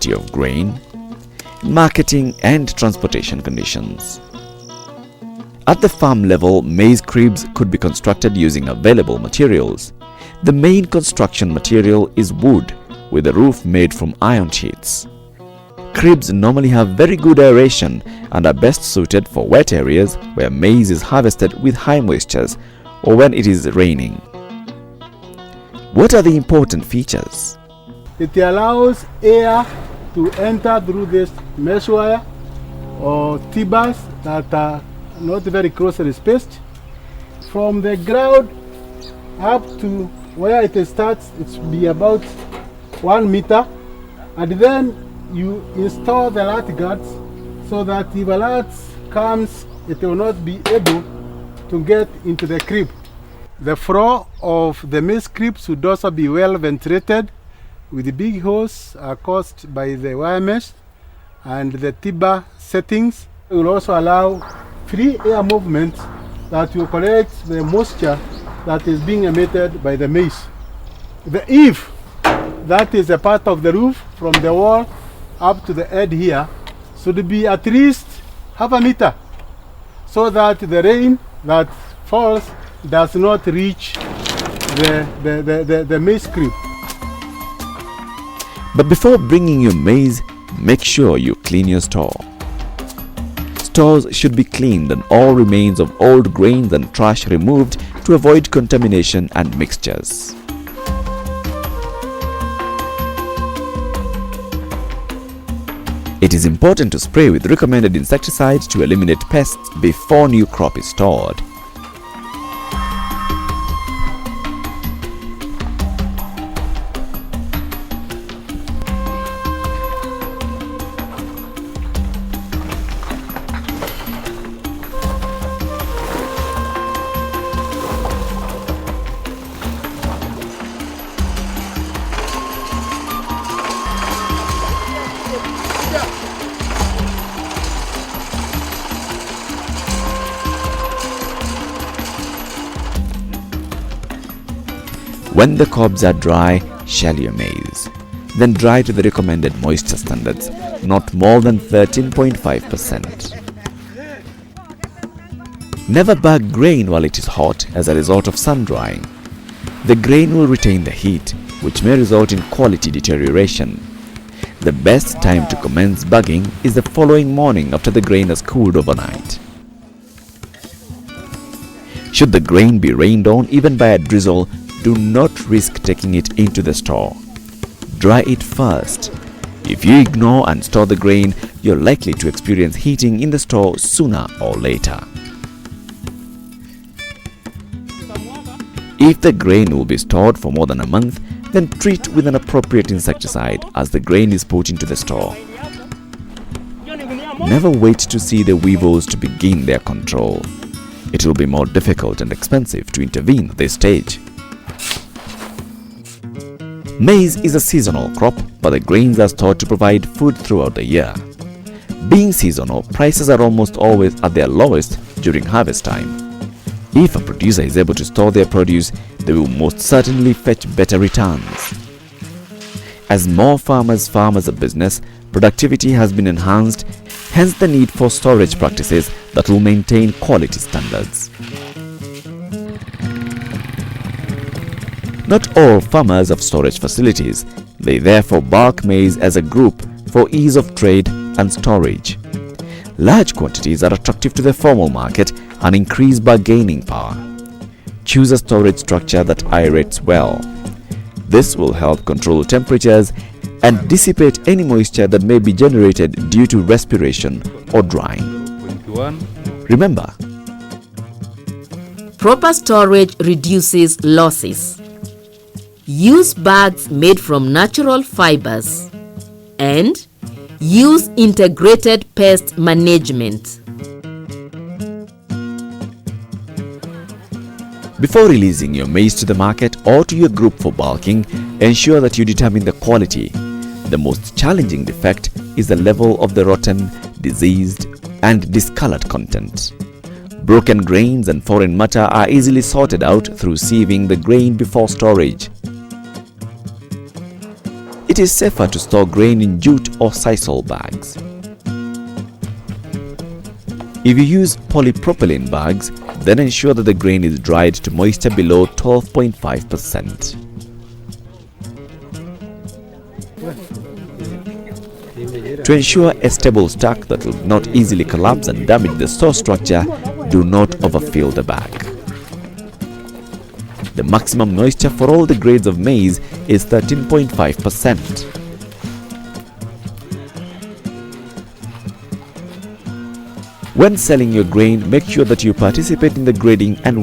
quality of grain, marketing and transportation conditions. At the farm level, maize cribs could be constructed using available materials. The main construction material is wood, with a roof made from iron sheets. Cribs normally have very good aeration and are best suited for wet areas where maize is harvested with high moistures or when it is raining. What are the important features? It allows air to enter through this mesh wire or T-bars that are not very closely spaced. From the ground up to where it starts, it will be about 1 meter, and then you install the lat guards so that if a lat comes, it will not be able to get into the crib. The floor of the maize crib should also be well ventilated, with the big holes caused by the wire mesh, and the T-bar settings will also allow free air movement that will collect the moisture that is being emitted by the maize. The eave, that is a part of the roof from the wall up to the head here, should be at least half a meter, so that the rain that falls does not reach the maize crib. But before bringing your maize, make sure you clean your store. Stores should be cleaned and all remains of old grains and trash removed to avoid contamination and mixtures. It is important to spray with recommended insecticides to eliminate pests before new crop is stored. When the cobs are dry, shell your maize. Then dry to the recommended moisture standards, not more than 13.5%. Never bag grain while it is hot as a result of sun drying. The grain will retain the heat, which may result in quality deterioration. The best time to commence bagging is the following morning after the grain has cooled overnight. Should the grain be rained on even by a drizzle, do not risk taking it into the store. Dry it first. If you ignore and store the grain, you're likely to experience heating in the store sooner or later. If the grain will be stored for more than a month, then treat with an appropriate insecticide as the grain is put into the store. Never wait to see the weevils to begin their control. It will be more difficult and expensive to intervene at this stage. Maize is a seasonal crop, but the grains are stored to provide food throughout the year. Being seasonal, prices are almost always at their lowest during harvest time. If a producer is able to store their produce, they will most certainly fetch better returns. As more farmers farm as a business, productivity has been enhanced, hence the need for storage practices that will maintain quality standards. Not all farmers have storage facilities. They therefore bulk maize as a group for ease of trade and storage. Large quantities are attractive to the formal market and increase bargaining power. Choose a storage structure that aerates well. This will help control temperatures and dissipate any moisture that may be generated due to respiration or drying. Remember, proper storage reduces losses. Use bags made from natural fibers and use integrated pest management. before releasing your maize to the market or to your group for bulking, ensure that you determine the quality. The most challenging defect is the level of the rotten, diseased, and discolored content. Broken grains and foreign matter are easily sorted out through sieving the grain before storage. It It is safer to store grain in jute or sisal bags. If you use polypropylene bags, then ensure that the grain is dried to moisture below 12.5%. To ensure a stable stack that will not easily collapse and damage the store structure, do not overfill the bag. The maximum moisture for all the grades of maize is 13.5%. When selling your grain, make sure that you participate in the grading and